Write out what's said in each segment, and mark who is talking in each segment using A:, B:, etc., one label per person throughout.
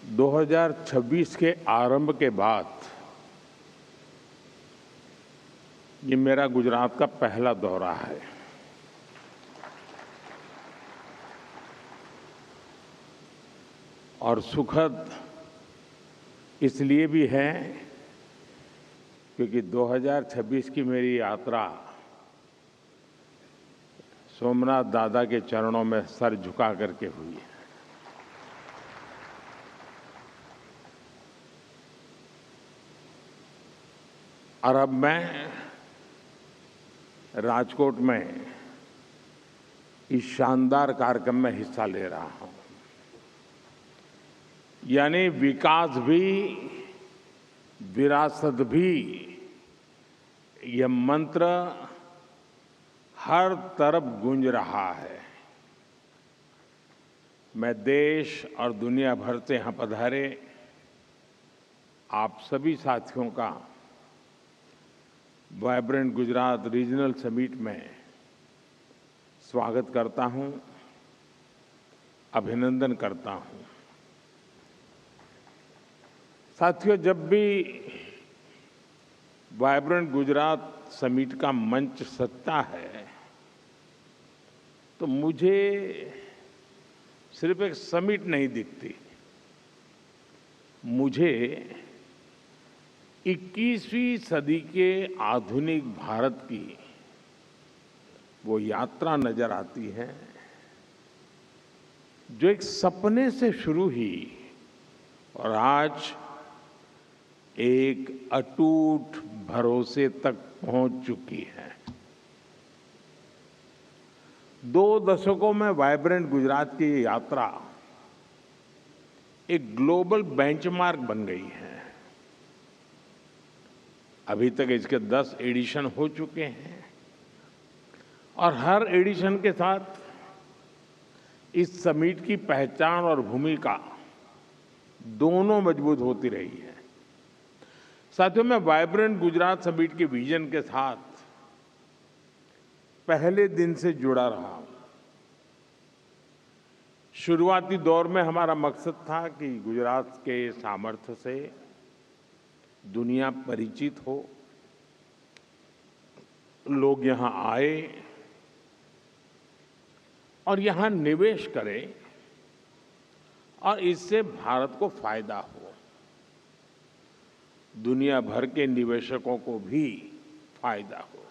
A: 2026 के आरंभ के बाद ये मेरा गुजरात का पहला दौरा है। और सुखद इसलिए भी है क्योंकि 2026 की मेरी यात्रा सोमनाथ दादा के चरणों में सर झुका करके हुई है। और अब मैं राजकोट में इस शानदार कार्यक्रम में हिस्सा ले रहा हूं। यानी विकास भी विरासत भी, यह मंत्र हर तरफ गूंज रहा है। मैं देश और दुनिया भर से यहां पधारे आप सभी साथियों का वाइब्रेंट गुजरात रीजनल समिट में स्वागत करता हूं, अभिनंदन करता हूं। साथियों, जब भी वाइब्रेंट गुजरात समिट का मंच सजता है तो मुझे सिर्फ एक समिट नहीं दिखती, मुझे 21वीं सदी के आधुनिक भारत की वो यात्रा नजर आती है जो एक सपने से शुरू हुई और आज एक अटूट भरोसे तक पहुंच चुकी है। 2 दशकों में वाइब्रेंट गुजरात की ये यात्रा एक ग्लोबल बेंचमार्क बन गई है। अभी तक इसके 10 एडिशन हो चुके हैं और हर एडिशन के साथ इस समिट की पहचान और भूमिका दोनों मजबूत होती रही है। साथियों, मैं वाइब्रेंट गुजरात समिट के विजन के साथ पहले दिन से जुड़ा रहा हूं। शुरुआती दौर में हमारा मकसद था कि गुजरात के सामर्थ्य से दुनिया परिचित हो, लोग यहां आए और यहां निवेश करें और इससे भारत को फायदा हो, दुनिया भर के निवेशकों को भी फायदा हो।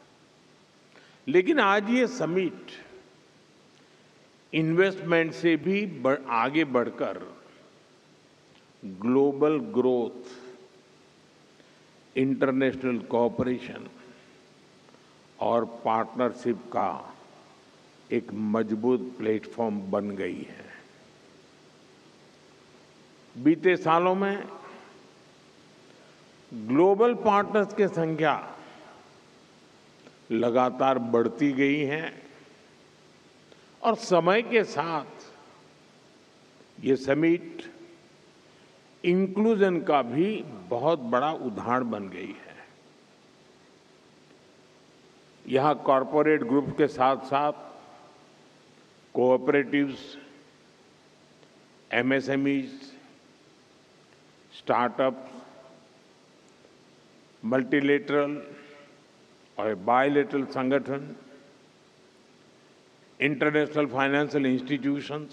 A: लेकिन आज ये समिट इन्वेस्टमेंट से भी आगे बढ़कर ग्लोबल ग्रोथ, इंटरनेशनल कोऑपरेशन और पार्टनरशिप का एक मजबूत प्लेटफॉर्म बन गई है। बीते सालों में ग्लोबल पार्टनर्स की संख्या लगातार बढ़ती गई है और समय के साथ ये समिट इंक्लूजन का भी बहुत बड़ा उदाहरण बन गई है। यहां कॉरपोरेट ग्रुप के साथ साथ कोऑपरेटिव्स, एमएसएमईज, स्टार्टअप्स, मल्टीलेटरल और बायलेटरल संगठन, इंटरनेशनल फाइनेंशियल इंस्टीट्यूशंस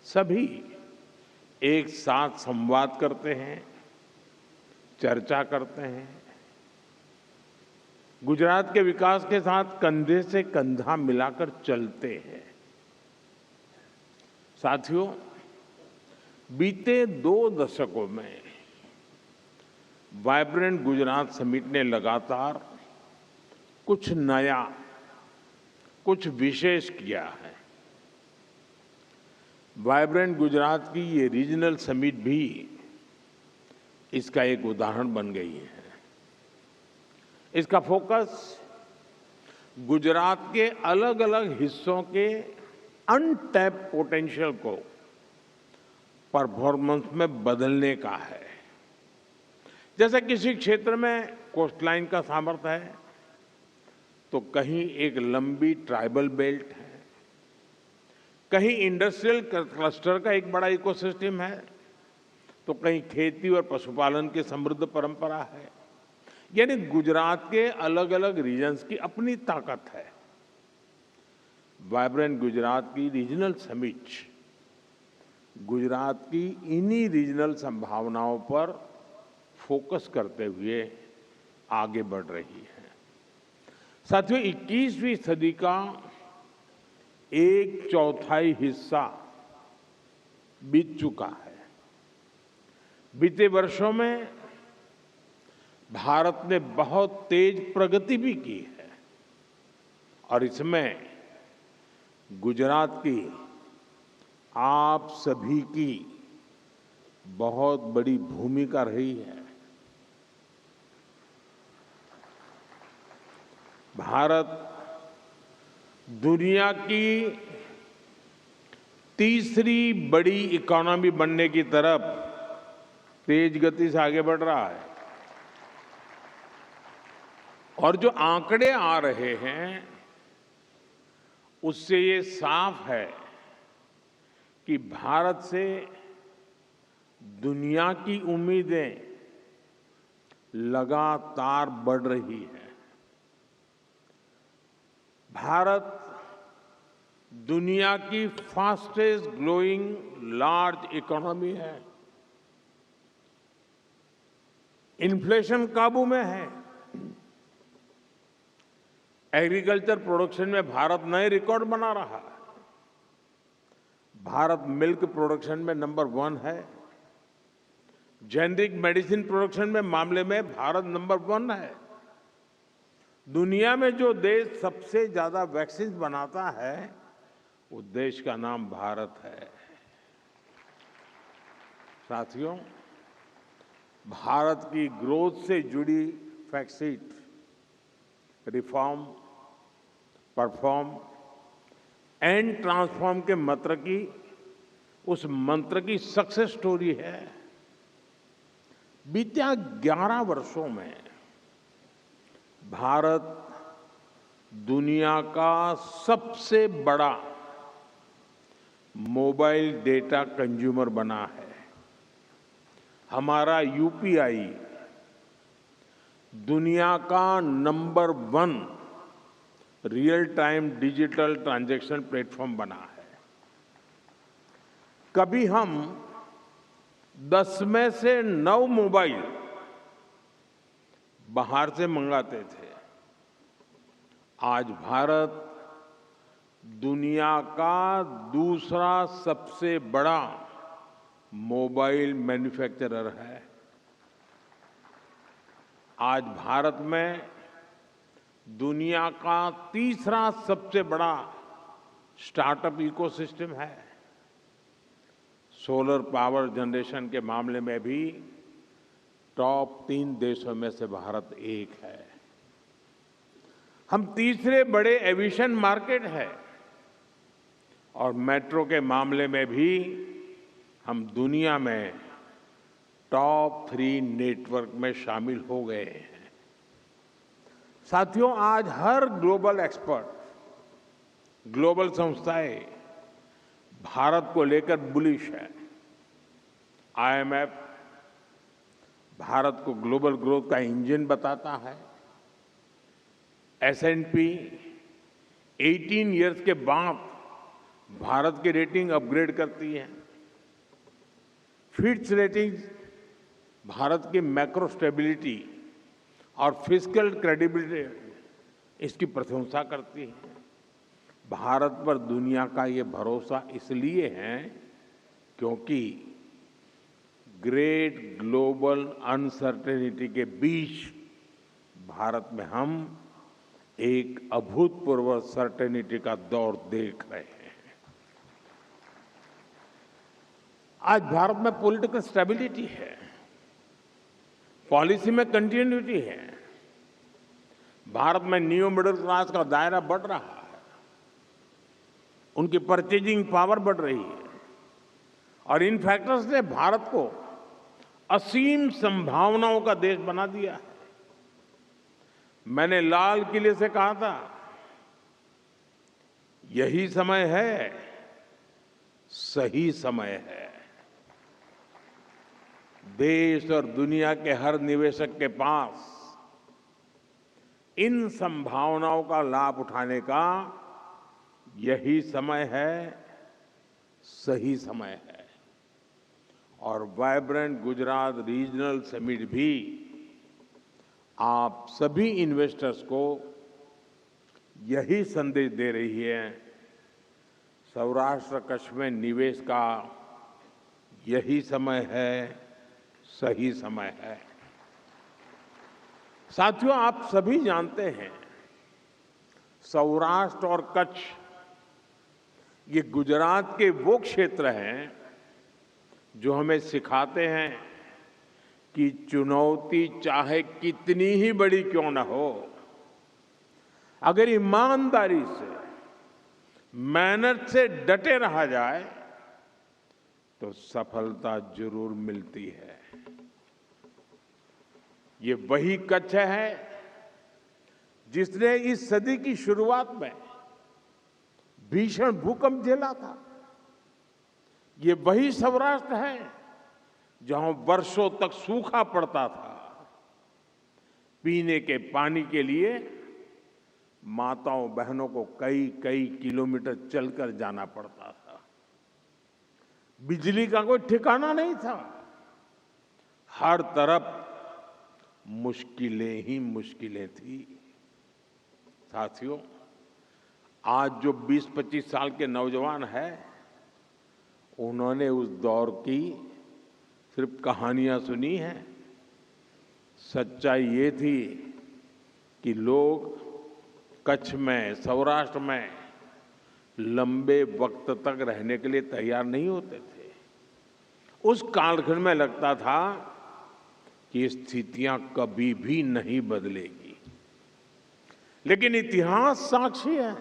A: सभी एक साथ संवाद करते हैं, चर्चा करते हैं। गुजरात के विकास के साथ कंधे से कंधा मिलाकर चलते हैं। साथियों, बीते 2 दशकों में वाइब्रेंट गुजरात समिट ने लगातार कुछ नया, कुछ विशेष किया है। वाइब्रेंट गुजरात की ये रीजनल समिट भी इसका एक उदाहरण बन गई है। इसका फोकस गुजरात के अलग अलग हिस्सों के अनटैप पोटेंशियल को परफॉर्मेंस में बदलने का है। जैसे किसी क्षेत्र में कोस्टलाइन का सामर्थ्य है तो कहीं एक लंबी ट्राइबल बेल्ट है, कहीं इंडस्ट्रियल क्लस्टर का एक बड़ा इकोसिस्टम है तो कहीं खेती और पशुपालन की समृद्ध परंपरा है। यानी गुजरात के अलग अलग रीजन्स की अपनी ताकत है। वाइब्रेंट गुजरात की रीजनल समिट गुजरात की इन्हीं रीजनल संभावनाओं पर फोकस करते हुए आगे बढ़ रही है। साथियों, 21वीं सदी का एक चौथाई हिस्सा बीत चुका है। बीते वर्षों में भारत ने बहुत तेज प्रगति भी की है और इसमें गुजरात की आप सभी की बहुत बड़ी भूमिका रही है। भारत दुनिया की तीसरी बड़ी इकोनॉमी बनने की तरफ तेज गति से आगे बढ़ रहा है और जो आंकड़े आ रहे हैं उससे ये साफ है कि भारत से दुनिया की उम्मीदें लगातार बढ़ रही है। भारत दुनिया की फास्टेस्ट ग्रोइंग लार्ज इकोनॉमी है। इन्फ्लेशन काबू में है। एग्रीकल्चर प्रोडक्शन में भारत नए रिकॉर्ड बना रहा है। भारत मिल्क प्रोडक्शन में नंबर 1 है। जेनेरिक मेडिसिन प्रोडक्शन में मामले में भारत नंबर 1 है। दुनिया में जो देश सबसे ज्यादा वैक्सीन बनाता है उस देश का नाम भारत है। साथियों, भारत की ग्रोथ से जुड़ी fact reform, perform and transform के उस मंत्र की सक्सेस स्टोरी है। बीते 11 वर्षों में भारत दुनिया का सबसे बड़ा मोबाइल डेटा कंज्यूमर बना है। हमारा यूपीआई दुनिया का number 1 real time digital transaction platform बना है। कभी हम 10 में से 9 मोबाइल बाहर से मंगाते थे। आज भारत दुनिया का दूसरा सबसे बड़ा मोबाइल मैन्युफैक्चरर है। आज भारत में दुनिया का तीसरा सबसे बड़ा स्टार्टअप इकोसिस्टम है। सोलर पावर जनरेशन के मामले में भी टॉप 3 देशों में से भारत एक है। हम तीसरे बड़े एविएशन मार्केट है और मेट्रो के मामले में भी हम दुनिया में टॉप 3 नेटवर्क में शामिल हो गए हैं। साथियों, आज हर ग्लोबल एक्सपर्ट, ग्लोबल संस्थाएं भारत को लेकर बुलिश है। आईएमएफ भारत को ग्लोबल ग्रोथ का इंजन बताता है। एसएनपी 18 इयर्स के बाद भारत की रेटिंग अपग्रेड करती है। फिच रेटिंग भारत की मैक्रो स्टेबिलिटी और फिस्कल क्रेडिबिलिटी इसकी प्रशंसा करती है। भारत पर दुनिया का ये भरोसा इसलिए है क्योंकि ग्रेट ग्लोबल अनसर्टेनिटी के बीच भारत में हम एक अभूतपूर्व सर्टेनिटी का दौर देख रहे हैं। आज भारत में पॉलिटिकल स्टेबिलिटी है, पॉलिसी में कंटिन्यूटी है। भारत में न्यू मिडिल क्लास का दायरा बढ़ रहा है, उनकी परचेजिंग पावर बढ़ रही है और इन फैक्टर्स ने भारत को असीम संभावनाओं का देश बना दिया है। मैंने लाल किले से कहा था, यही समय है, सही समय है। देश और दुनिया के हर निवेशक के पास इन संभावनाओं का लाभ उठाने का यही समय है, सही समय है। और वाइब्रेंट गुजरात रीजनल समिट भी आप सभी इन्वेस्टर्स को यही संदेश दे रही है। सौराष्ट्र कच्छ में निवेश का यही समय है, सही समय है। साथियों, आप सभी जानते हैं, सौराष्ट्र और कच्छ ये गुजरात के वो क्षेत्र हैं जो हमें सिखाते हैं कि चुनौती चाहे कितनी ही बड़ी क्यों न हो, अगर ईमानदारी से, मेहनत से डटे रहा जाए तो सफलता जरूर मिलती है। ये वही कच्छ है जिसने इस सदी की शुरुआत में भीषण भूकंप झेला था। ये वही सौराष्ट्र है जहां वर्षों तक सूखा पड़ता था। पीने के पानी के लिए माताओं बहनों को कई कई किलोमीटर चलकर जाना पड़ता था। बिजली का कोई ठिकाना नहीं था। हर तरफ मुश्किलें ही मुश्किलें थी। साथियों, आज जो 20-25 साल के नौजवान हैं, उन्होंने उस दौर की सिर्फ कहानियां सुनी हैं। सच्चाई ये थी कि लोग कच्छ में, सौराष्ट्र में लंबे वक्त तक रहने के लिए तैयार नहीं होते थे। उस कालखंड में लगता था कि स्थितियां कभी भी नहीं बदलेगी, लेकिन इतिहास साक्षी है,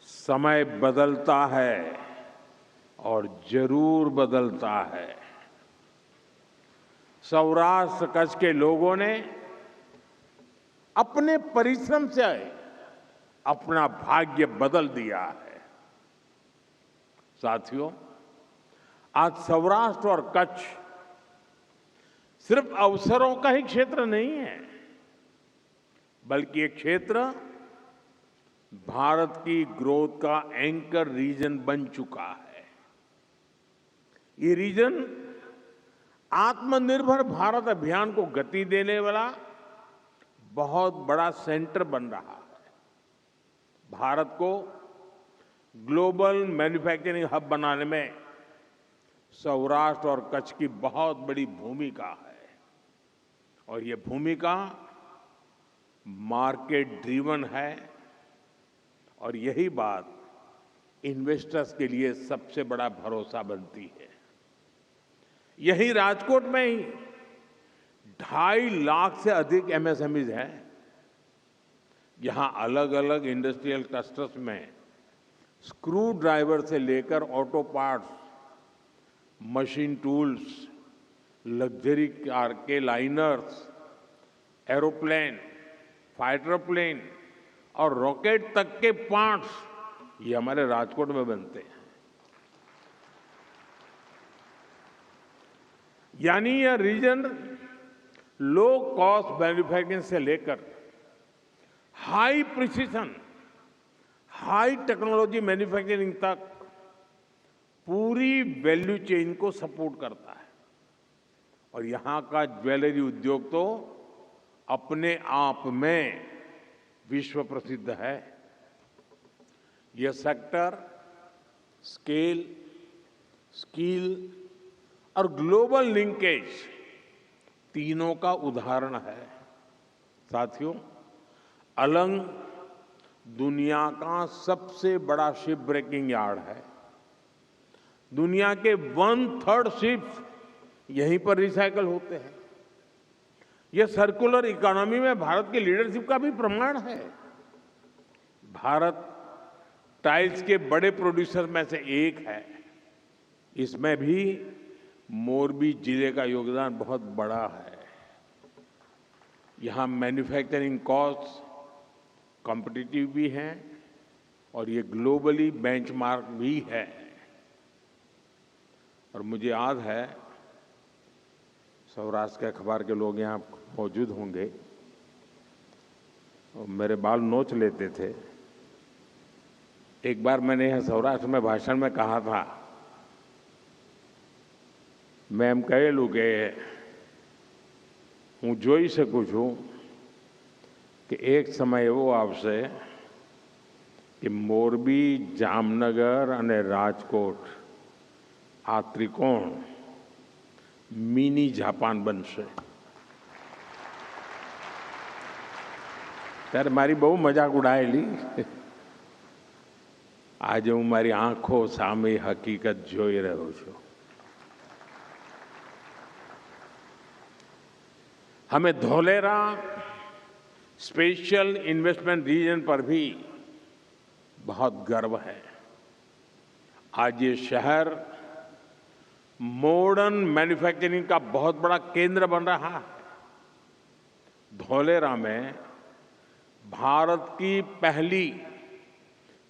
A: समय बदलता है और जरूर बदलता है। सौराष्ट्र कच्छ के लोगों ने अपने परिश्रम से अपना भाग्य बदल दिया है। साथियों, आज सौराष्ट्र और कच्छ सिर्फ अवसरों का ही क्षेत्र नहीं है, बल्कि एक क्षेत्र भारत की ग्रोथ का एंकर रीजन बन चुका है। ये रीजन आत्मनिर्भर भारत अभियान को गति देने वाला बहुत बड़ा सेंटर बन रहा है। भारत को ग्लोबल मैन्युफैक्चरिंग हब बनाने में सौराष्ट्र और कच्छ की बहुत बड़ी भूमिका है, और ये भूमिका मार्केट ड्रिवन है, और यही बात इन्वेस्टर्स के लिए सबसे बड़ा भरोसा बनती है। यही राजकोट में ही 2.5 लाख से अधिक एमएसएमईज हैं। यहां अलग अलग इंडस्ट्रियल क्लस्टर्स में स्क्रू ड्राइवर से लेकर auto parts, machine tools, luxury car के लाइनर्स, एरोप्लेन, फाइटर प्लेन और रॉकेट तक के पार्ट्स ये हमारे राजकोट में बनते हैं। यानी यह रीजन लो कॉस्ट मैन्युफैक्चरिंग से लेकर high precision, high technology manufacturing तक पूरी वैल्यू चेन को सपोर्ट करता है। और यहां का ज्वेलरी उद्योग तो अपने आप में विश्व प्रसिद्ध है। यह सेक्टर स्केल, स्किल और ग्लोबल लिंकेज तीनों का उदाहरण है। साथियों, अलंग दुनिया का सबसे बड़ा शिप ब्रेकिंग यार्ड है। दुनिया के 1/3 शिप्स यहीं पर रिसाइकल होते हैं। यह सर्कुलर इकोनॉमी में भारत की लीडरशिप का भी प्रमाण है। भारत टाइल्स के बड़े प्रोड्यूसर में से एक है। इसमें भी मोरबी जिले का योगदान बहुत बड़ा है। यहाँ मैन्युफैक्चरिंग कॉस्ट कॉम्पिटिटिव भी है और ये ग्लोबली बेंचमार्क भी है। और मुझे याद है सौराष्ट्र के अखबार के लोग यहाँ मौजूद होंगे। मेरे बाल नोच लेते थे। एक बार मैंने यहाँ सौराष्ट्र में भाषण में कहा था, मैं એમ કહેલું કે હું જોઈ શકું છું કે એક સમય એવો આવશે કે મોરબી, જામનગર અને રાજકોટ આ ત્રિકોણ મિની જાપાન બનશે। ત્યારે મારી બહુ મજાક ઉડાયેલી। આજે હું મારી આંખો સામે હકીકત જોઈ રહ્યો છું। हमें धोलेरा स्पेशल इन्वेस्टमेंट रीजन पर भी बहुत गर्व है। आज ये शहर मॉडर्न मैन्युफैक्चरिंग का बहुत बड़ा केंद्र बन रहा है। धोलेरा में भारत की पहली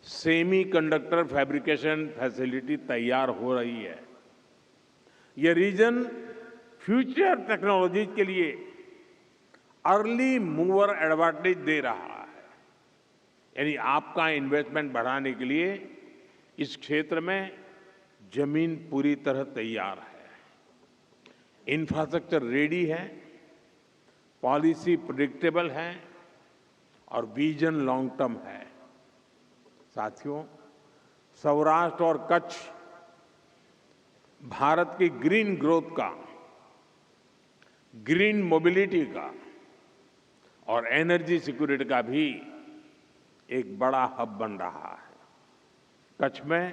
A: सेमीकंडक्टर फैब्रिकेशन फैसिलिटी तैयार हो रही है। ये रीजन फ्यूचर टेक्नोलॉजी के लिए अर्ली मूवर एडवांटेज दे रहा है। यानी आपका इन्वेस्टमेंट बढ़ाने के लिए इस क्षेत्र में जमीन पूरी तरह तैयार है, इंफ्रास्ट्रक्चर रेडी है, पॉलिसी प्रेडिक्टेबल है और विजन लॉन्ग टर्म है। साथियों, सौराष्ट्र और कच्छ भारत की ग्रीन ग्रोथ का, ग्रीन मोबिलिटी का और एनर्जी सिक्योरिटी का भी एक बड़ा हब बन रहा है। कच्छ में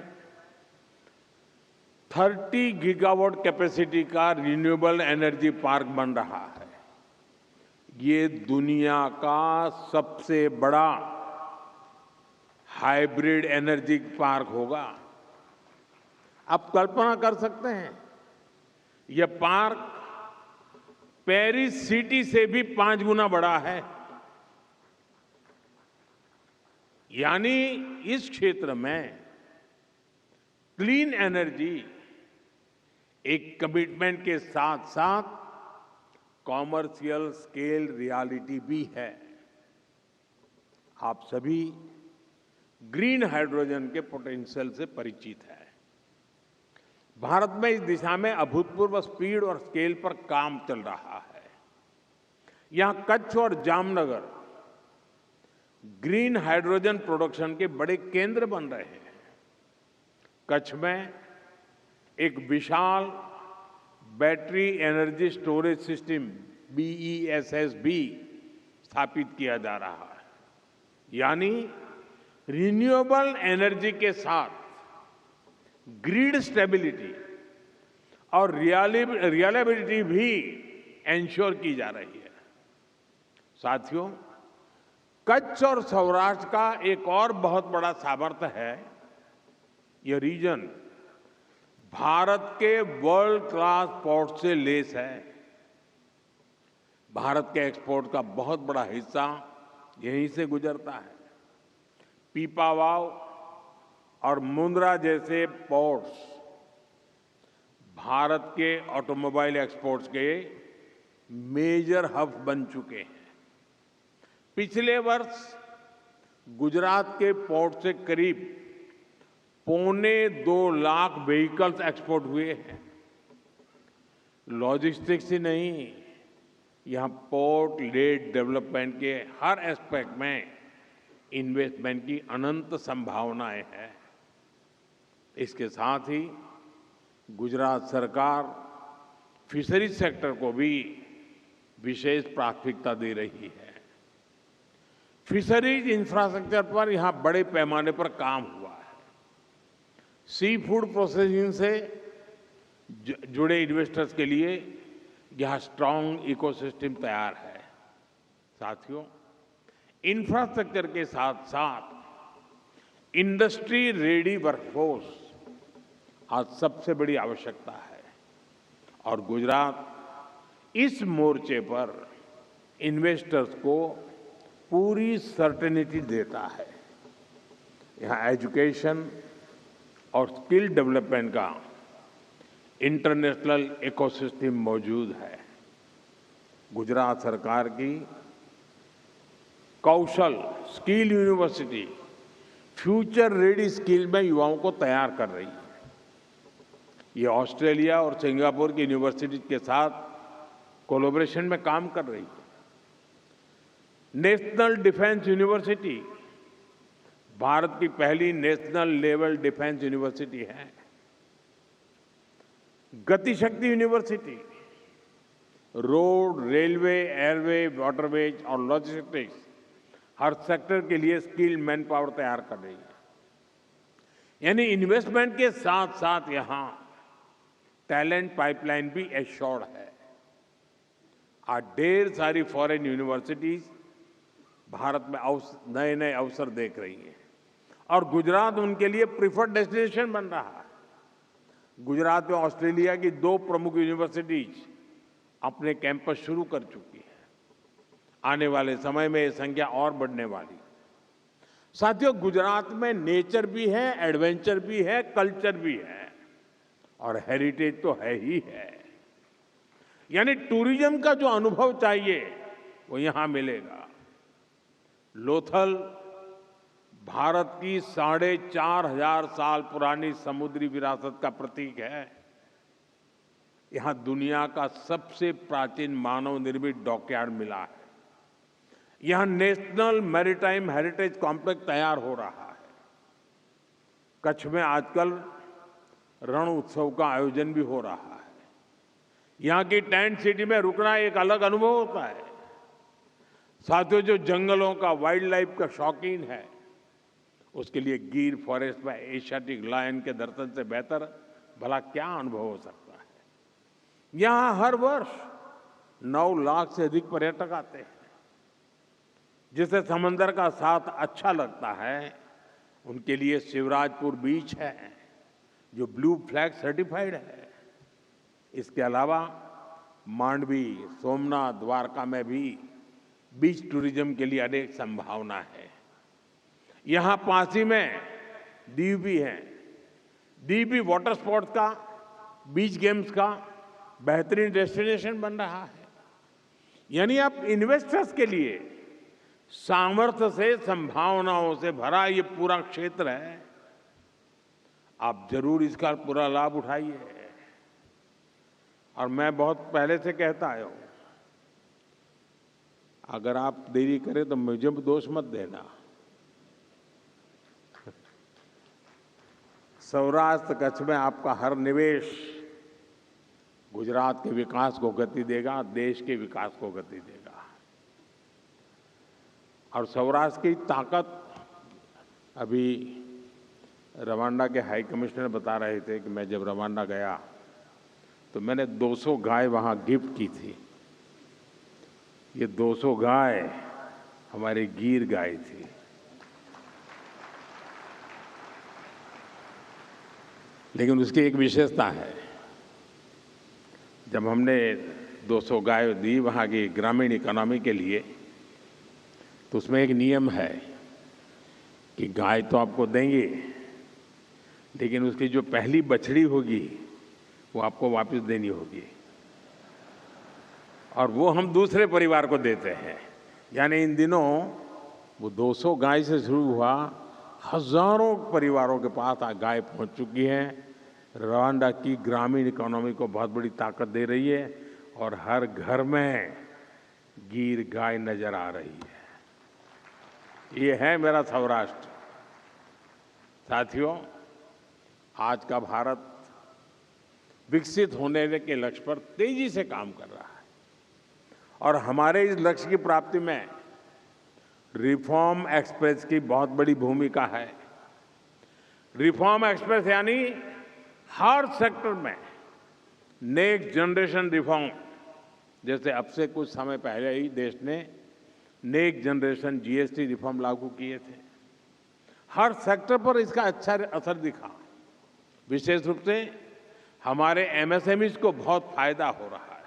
A: 30 गीगावाट कैपेसिटी का रिन्यूएबल एनर्जी पार्क बन रहा है। ये दुनिया का सबसे बड़ा हाइब्रिड एनर्जी पार्क होगा। आप कल्पना कर सकते हैं, यह पार्क पेरिस सिटी से भी 5 गुना बड़ा है। यानी इस क्षेत्र में क्लीन एनर्जी एक कमिटमेंट के साथ साथ कॉमर्शियल स्केल रियलिटी भी है। आप सभी ग्रीन हाइड्रोजन के पोटेंशियल से परिचित हैं। भारत में इस दिशा में अभूतपूर्व स्पीड और स्केल पर काम चल रहा है। यहां कच्छ और जामनगर ग्रीन हाइड्रोजन प्रोडक्शन के बड़े केंद्र बन रहे हैं। कच्छ में एक विशाल battery energy storage system BESS भी स्थापित किया जा रहा है। यानी रिन्यूएबल एनर्जी के साथ ग्रिड स्टेबिलिटी और रिलायबिलिटी भी एंश्योर की जा रही है। साथियों, कच्छ और सौराष्ट्र का एक और बहुत बड़ा सामर्थ्य है, यह रीजन भारत के वर्ल्ड क्लास पोर्ट से लेस है। भारत के एक्सपोर्ट का बहुत बड़ा हिस्सा यहीं से गुजरता है। पीपावाव और मुंद्रा जैसे पोर्ट्स भारत के ऑटोमोबाइल एक्सपोर्ट्स के मेजर हब बन चुके हैं। पिछले वर्ष गुजरात के पोर्ट से करीब 2.25 लाख व्हीकल्स एक्सपोर्ट हुए हैं। लॉजिस्टिक्स ही नहीं, यहां पोर्ट लेड डेवलपमेंट के हर एस्पेक्ट में इन्वेस्टमेंट की अनंत संभावनाएं हैं। इसके साथ ही गुजरात सरकार फिशरीज सेक्टर को भी विशेष प्राथमिकता दे रही है। फिशरीज इंफ्रास्ट्रक्चर पर यहां बड़े पैमाने पर काम हुआ है। सी फूड प्रोसेसिंग से जुड़े इन्वेस्टर्स के लिए यहां स्ट्रांग इकोसिस्टम तैयार है। साथियों, इंफ्रास्ट्रक्चर के साथ साथ इंडस्ट्री रेडी वर्कफोर्स आज सबसे बड़ी आवश्यकता है और गुजरात इस मोर्चे पर इन्वेस्टर्स को पूरी सर्टेनिटी देता है। यहाँ एजुकेशन और स्किल डेवलपमेंट का इंटरनेशनल इकोसिस्टम मौजूद है। गुजरात सरकार की कौशल skill university future ready skill में युवाओं को तैयार कर रही है। ये ऑस्ट्रेलिया और सिंगापुर की यूनिवर्सिटी के साथ कोलैबोरेशन में काम कर रही है। नेशनल डिफेंस यूनिवर्सिटी भारत की पहली नेशनल लेवल डिफेंस यूनिवर्सिटी है। Gatishakti university road, railway, airway, waterways और लॉजिस्टिक्स हर सेक्टर के लिए स्किल मैन पावर तैयार कर रही है। यानी इन्वेस्टमेंट के साथ साथ यहां टैलेंट पाइपलाइन भी एश्योर्ड है। आज ढेर सारी फॉरेन यूनिवर्सिटीज भारत में नए नए अवसर देख रही हैं और गुजरात उनके लिए प्रिफर्ड डेस्टिनेशन बन रहा है। गुजरात में ऑस्ट्रेलिया की 2 प्रमुख यूनिवर्सिटीज अपने कैंपस शुरू कर चुकी है। आने वाले समय में ये संख्या और बढ़ने वाली। साथियों, गुजरात में नेचर भी है, एडवेंचर भी है, कल्चर भी है और हेरिटेज तो है ही है। यानी टूरिज्म का जो अनुभव चाहिए वो यहां मिलेगा। लोथल भारत की 4,500 साल पुरानी समुद्री विरासत का प्रतीक है। यहां दुनिया का सबसे प्राचीन मानव निर्मित डॉकयार्ड मिला है। यहां नेशनल मैरीटाइम हेरिटेज कॉम्प्लेक्स तैयार हो रहा है। कच्छ में आजकल रण उत्सव का आयोजन भी हो रहा है। यहां की टेंट सिटी में रुकना एक अलग अनुभव होता है। साथियों, जो जंगलों का, वाइल्ड लाइफ का शौकीन है उसके लिए गिर फॉरेस्ट में एशियाटिक लायन के दर्शन से बेहतर भला क्या अनुभव हो सकता है। यहां हर वर्ष 9 लाख से अधिक पर्यटक आते हैं। जिसे समंदर का साथ अच्छा लगता है उनके लिए शिवराजपुर बीच है जो ब्लू फ्लैग सर्टिफाइड है। इसके अलावा मांडवी, सोमनाथ, द्वारका में भी बीच टूरिज्म के लिए अनेक संभावना है। यहां पासी में दीव भी है। दीव भी वाटर स्पोर्ट्स का, बीच गेम्स का बेहतरीन डेस्टिनेशन बन रहा है। यानी आप इन्वेस्टर्स के लिए सामर्थ्य से, संभावनाओं से भरा ये पूरा क्षेत्र है। आप जरूर इसका पूरा लाभ उठाइए। और मैं बहुत पहले से कहता आया हूं, अगर आप देरी करें तो मुझे दोष मत देना। सौराष्ट्र कच्छ में आपका हर निवेश गुजरात के विकास को गति देगा, देश के विकास को गति देगा। और सौराष्ट्र की ताकत, अभी रवांडा के हाई कमिश्नर बता रहे थे कि मैं जब रवांडा गया तो मैंने 200 गाय वहां गिफ्ट की थी। ये 200 गाय हमारी गिर गाय थी। लेकिन उसकी एक विशेषता है, जब हमने 200 गाय दी वहाँ की ग्रामीण इकोनॉमी के लिए, तो उसमें एक नियम है कि गाय तो आपको देंगे लेकिन उसकी जो पहली बछड़ी होगी वो आपको वापस देनी होगी और वो हम दूसरे परिवार को देते हैं। यानी इन दिनों वो 200 गाय से शुरू हुआ, हजारों परिवारों के पास गाय पहुंच चुकी है। रवांडा की ग्रामीण इकोनॉमी को बहुत बड़ी ताकत दे रही है और हर घर में गिर गाय नजर आ रही है। ये है मेरा सौराष्ट्र। साथियों, आज का भारत विकसित होने के लक्ष्य पर तेजी से काम कर रहा है और हमारे इस लक्ष्य की प्राप्ति में रिफॉर्म एक्सप्रेस की बहुत बड़ी भूमिका है। रिफॉर्म एक्सप्रेस यानी हर सेक्टर में नेक्स्ट जनरेशन रिफॉर्म। जैसे अब से कुछ समय पहले ही देश ने नेक्स्ट जनरेशन जीएसटी रिफॉर्म लागू किए थे। हर सेक्टर पर इसका अच्छा असर दिखा। विशेष रूप से हमारे एमएसएमईज को बहुत फायदा हो रहा है।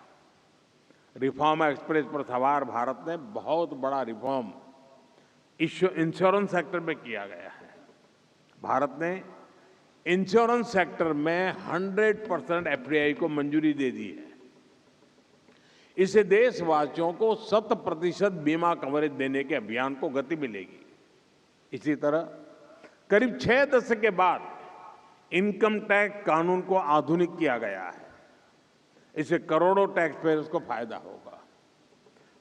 A: रिफॉर्म एक्सप्रेस पर सवार भारत ने बहुत बड़ा रिफॉर्म इंश्योरेंस सेक्टर में किया गया है। भारत ने इंश्योरेंस सेक्टर में 100% एफडीआई को मंजूरी दे दी है। इससे देशवासियों को 100% बीमा कवरेज देने के अभियान को गति मिलेगी। इसी तरह करीब 6 दशक के बाद इनकम टैक्स कानून को आधुनिक किया गया है। इससे करोड़ों टैक्स पेयर्स को फायदा होगा।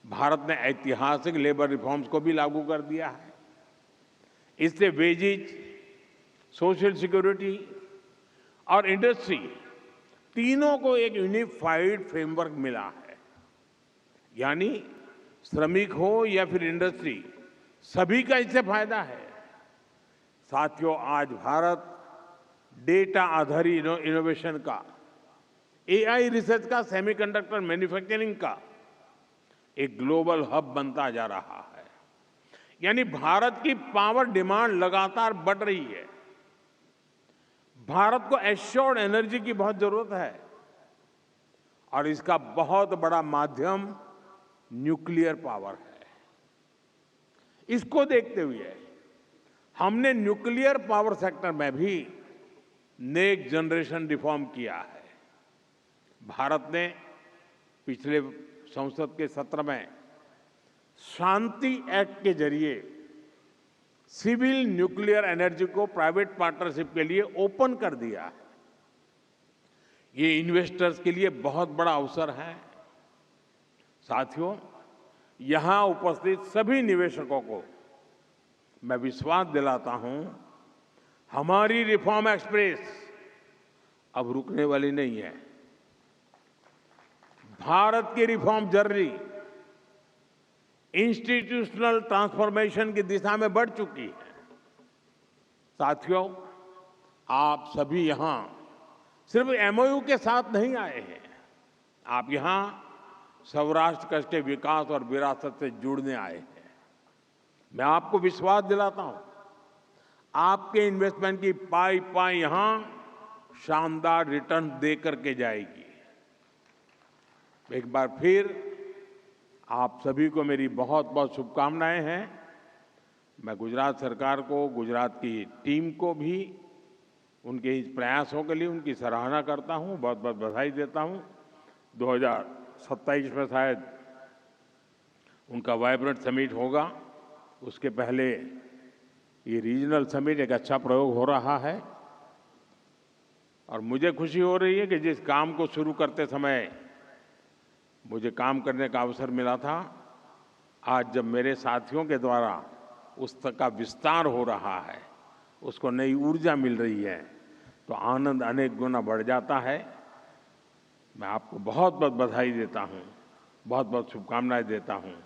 A: भारत ने ऐतिहासिक लेबर रिफॉर्म्स को भी लागू कर दिया है। इससे वेजेज, सोशल सिक्योरिटी और इंडस्ट्री तीनों को एक यूनिफाइड फ्रेमवर्क मिला है। यानी श्रमिक हो या फिर इंडस्ट्री, सभी का इससे फायदा है। साथियों, आज भारत डेटा आधारित इनोवेशन का, एआई रिसर्च का, सेमीकंडक्टर मैन्युफैक्चरिंग का एक ग्लोबल हब बनता जा रहा है। यानी भारत की पावर डिमांड लगातार बढ़ रही है। भारत को एश्योर्ड एनर्जी की बहुत जरूरत है और इसका बहुत बड़ा माध्यम न्यूक्लियर पावर है। इसको देखते हुए हमने न्यूक्लियर पावर सेक्टर में भी नेक्स्ट जनरेशन रिफॉर्म किया है। भारत ने पिछले संसद के सत्र में शांति एक्ट के जरिए सिविल न्यूक्लियर एनर्जी को प्राइवेट पार्टनरशिप के लिए ओपन कर दिया है। ये इन्वेस्टर्स के लिए बहुत बड़ा अवसर है। साथियों, यहां उपस्थित सभी निवेशकों को मैं विश्वास दिलाता हूं, हमारी रिफॉर्म एक्सप्रेस अब रुकने वाली नहीं है। भारत की रिफॉर्म जर्नी इंस्टीट्यूशनल ट्रांसफॉर्मेशन की दिशा में बढ़ चुकी है। साथियों, आप सभी यहां सिर्फ एमओयू के साथ नहीं आए हैं। आप यहां सौराष्ट्र कच्छ के विकास और विरासत से जुड़ने आए हैं। मैं आपको विश्वास दिलाता हूं, आपके इन्वेस्टमेंट की पाई पाई यहां शानदार रिटर्न दे करके जाएगी। एक बार फिर आप सभी को मेरी बहुत बहुत शुभकामनाएं हैं। मैं गुजरात सरकार को, गुजरात की टीम को भी उनके इस प्रयासों के लिए उनकी सराहना करता हूं, बहुत बहुत बधाई देता हूं। 2027 में शायद उनका वाइब्रेंट समिट होगा। उसके पहले ये रीजनल समिट एक अच्छा प्रयोग हो रहा है और मुझे खुशी हो रही है कि जिस काम को शुरू करते समय मुझे काम करने का अवसर मिला था, आज जब मेरे साथियों के द्वारा उस तक का विस्तार हो रहा है, उसको नई ऊर्जा मिल रही है, तो आनंद अनेक गुना बढ़ जाता है। मैं आपको बहुत बहुत बधाई देता हूं, बहुत बहुत शुभकामनाएं देता हूं।